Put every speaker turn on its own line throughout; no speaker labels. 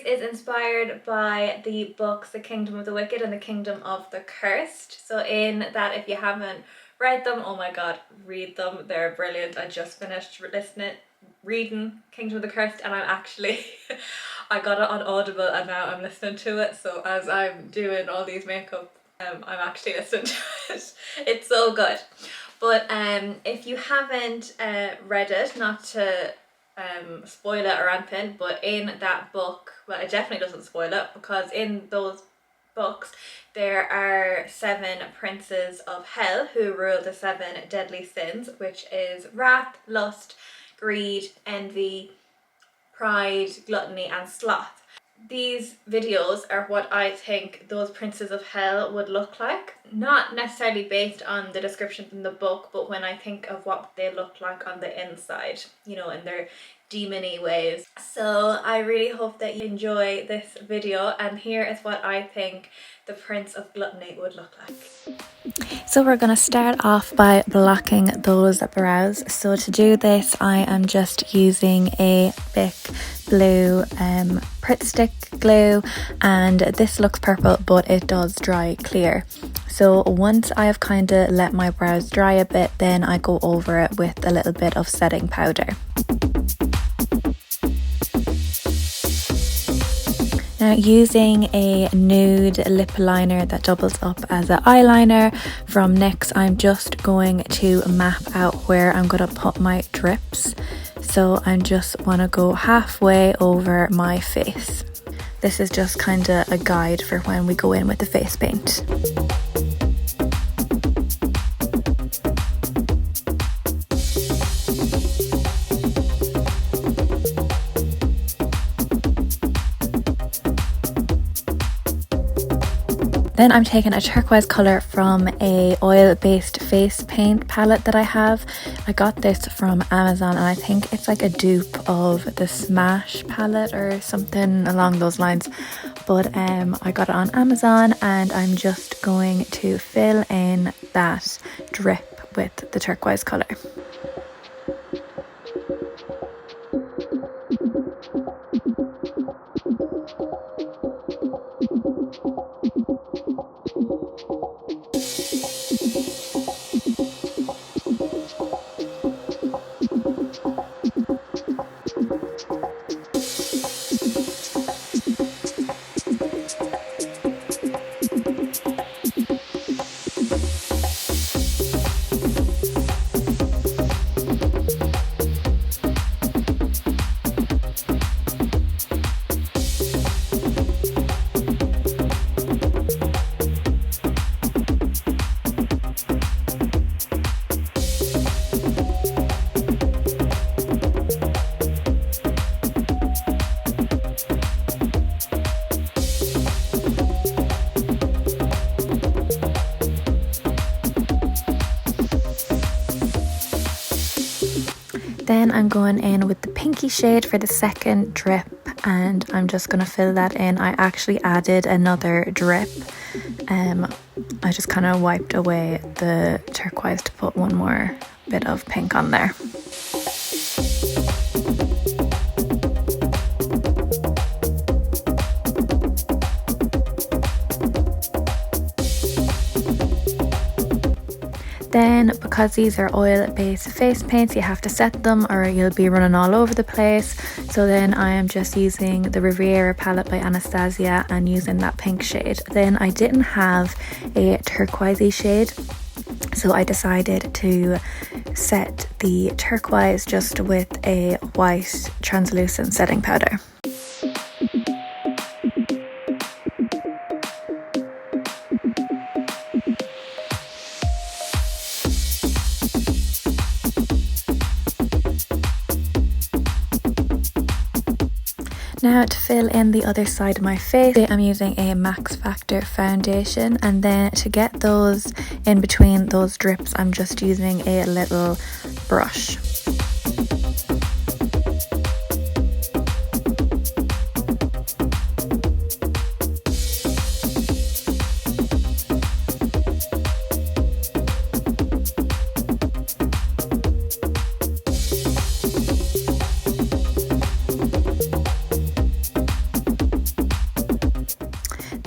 is inspired by the books The Kingdom of the Wicked and The Kingdom of the Cursed. So in that, if you haven't read them, oh my god, read them. They're brilliant. I just finished reading Kingdom of the Cursed, and I'm actually I got it on Audible and now I'm listening to it. So as I'm doing all these makeup, I'm actually listening to it. It's so good. But if you haven't read it, not to spoil it or anything, but in that book, well, it definitely doesn't spoil it, because in those books there are 7 princes of hell who rule the 7 deadly sins, which is wrath, lust, greed, envy, pride, gluttony and sloth. These videos are what I think those princes of hell would look like, not necessarily based on the descriptions in the book, but when I think of what they look like on the inside, you know, in their demony ways. So I really hope that you enjoy this video, and here is what I think the Prince of Gluttony would look like.
So we're going to start off by blocking those brows. So to do this, I am just using a Bic blue Pritt stick glue, and this looks purple but it does dry clear. So once I have kind of let my brows dry a bit, then I go over it with a little bit of setting powder. Now, using a nude lip liner that doubles up as an eyeliner from NYX, I'm just going to map out where I'm going to put my drips. So I just want to go halfway over my face. This is just kind of a guide for when we go in with the face paint. Then I'm taking a turquoise colour from a oil-based face paint palette that I have. I got this from Amazon, and I think it's like a dupe of the Smash palette or something along those lines. But I got it on Amazon, and I'm just going to fill in that drip with the turquoise colour. Then I'm going in with the pinky shade for the second drip, and I'm just going to fill that in. I actually added another drip. I just kind of wiped away the turquoise to put one more bit of pink on there. Then, because these are oil-based face paints, you have to set them or you'll be running all over the place. So then I am just using the Riviera palette by Anastasia and using that pink shade. Then I didn't have a turquoisey shade, so I decided to set the turquoise just with a white translucent setting powder. Now to fill in the other side of my face, I'm using a Max Factor foundation, and then to get those in between those drips, I'm just using a little brush.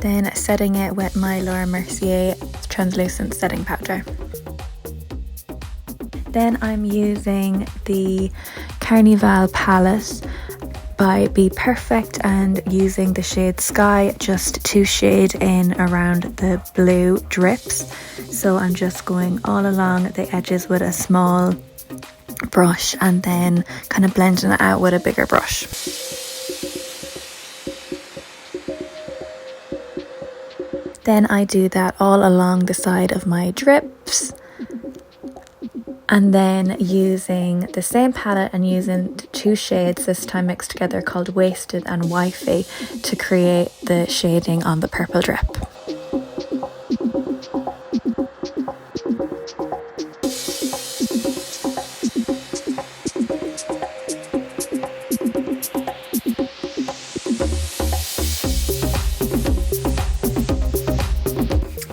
Then setting it with my Laura Mercier translucent setting powder. Then I'm using the Carnival palette by Be Perfect and using the shade Sky just to shade in around the blue drips. So I'm just going all along the edges with a small brush and then kind of blending it out with a bigger brush. Then I do that all along the side of my drips. And then using the same palette and using two shades, this time mixed together, called Wasted and Wifey, to create the shading on the purple drip.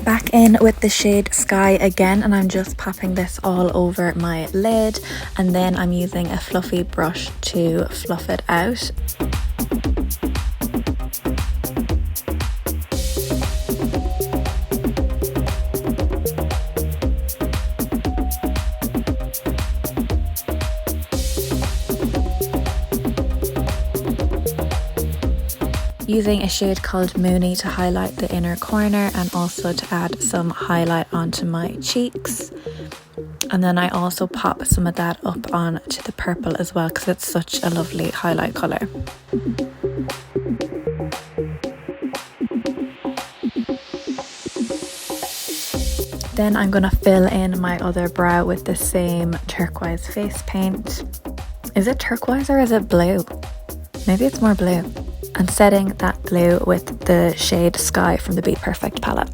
Back in with the shade Sky again, and I'm just popping this all over my lid, and then I'm using a fluffy brush to fluff it out. Using a shade called Moony to highlight the inner corner and also to add some highlight onto my cheeks. And then I also pop some of that up onto the purple as well because it's such a lovely highlight colour. Then I'm going to fill in my other brow with the same turquoise face paint. Is it turquoise or is it blue? Maybe it's more blue. And setting that blue with the shade Sky from the Be Perfect palette.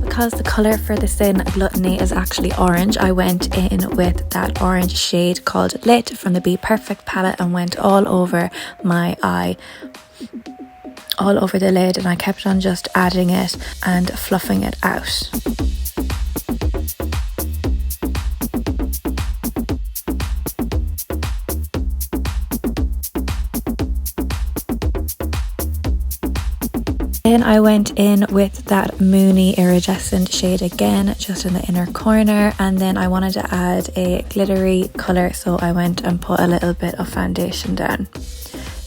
Because the colour for the Sin Gluttony is actually orange, I went in with that orange shade called Lit from the Be Perfect palette and went all over my eye, all over the lid, and I kept on just adding it and fluffing it out. Then I went in with that Moony iridescent shade again, just in the inner corner, and then I wanted to add a glittery colour, so I went and put a little bit of foundation down.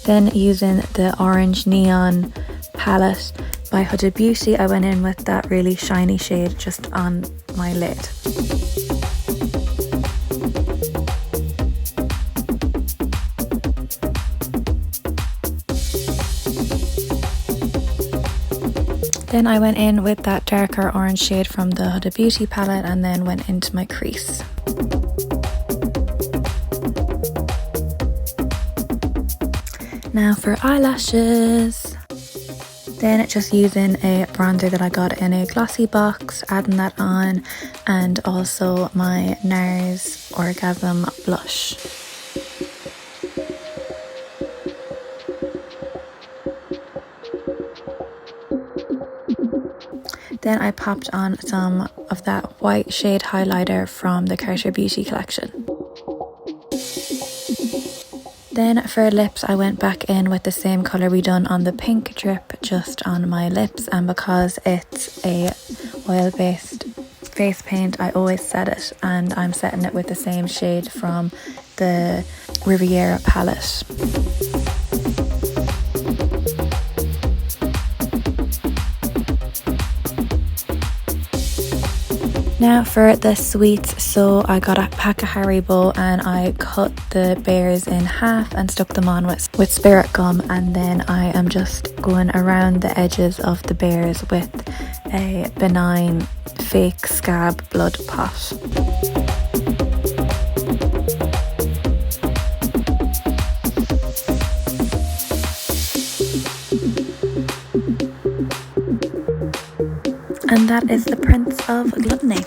Then using the Orange Neon palette by Huda Beauty, I went in with that really shiny shade just on my lid. Then I went in with that darker orange shade from the Huda Beauty palette and then went into my crease. Now for eyelashes. Then just using a bronzer that I got in a glossy box, adding that on, and also my NARS Orgasm blush. Then I popped on some of that white shade highlighter from the Carter Beauty collection. Then for lips, I went back in with the same colour we done on the pink drip just on my lips, and because it's a oil-based face paint, I always set it, and I'm setting it with the same shade from the Riviera palette. Now for the sweets, so I got a pack of Haribo and I cut the bears in half and stuck them on with spirit gum, and then I am just going around the edges of the bears with a benign fake scab blood pot. And that is the Prince of Gluttony.